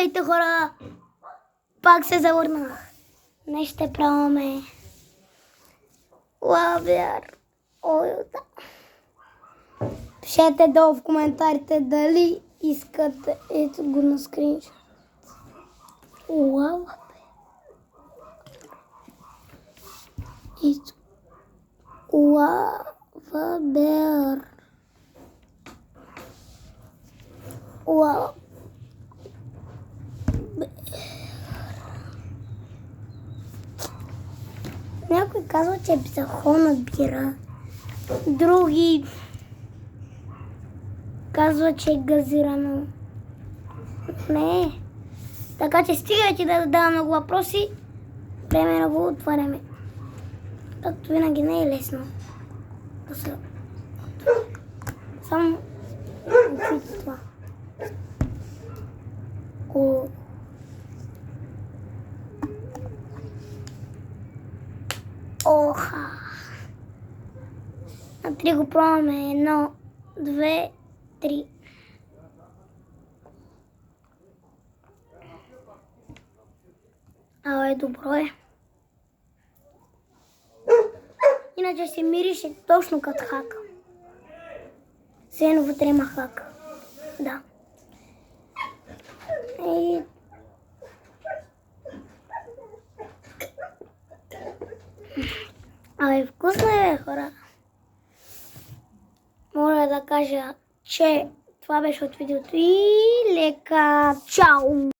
Здравейте, хора! Пак се завърнах. Днес ще правяме лавяр. Ой, да. Пишете долу в коментарите дали искате. Ето го на скриншот. Лавяр. Лавяр. Лавяр. Някой казва, че е психона бира. Други казва, че е газирано. Не. Така че стигайте да задавам много въпроси. Временно го отваряме. Както винаги не е лесно. Само отвите това. Оха! На 3 го пробваме. 1, 2, 3. Абе, добро е. Иначе се мирише точно като хак. Все вътре има хак. Да. И... Абе, вкусно е, хора. Моля да кажа, че това беше от видеото и лека. Чао!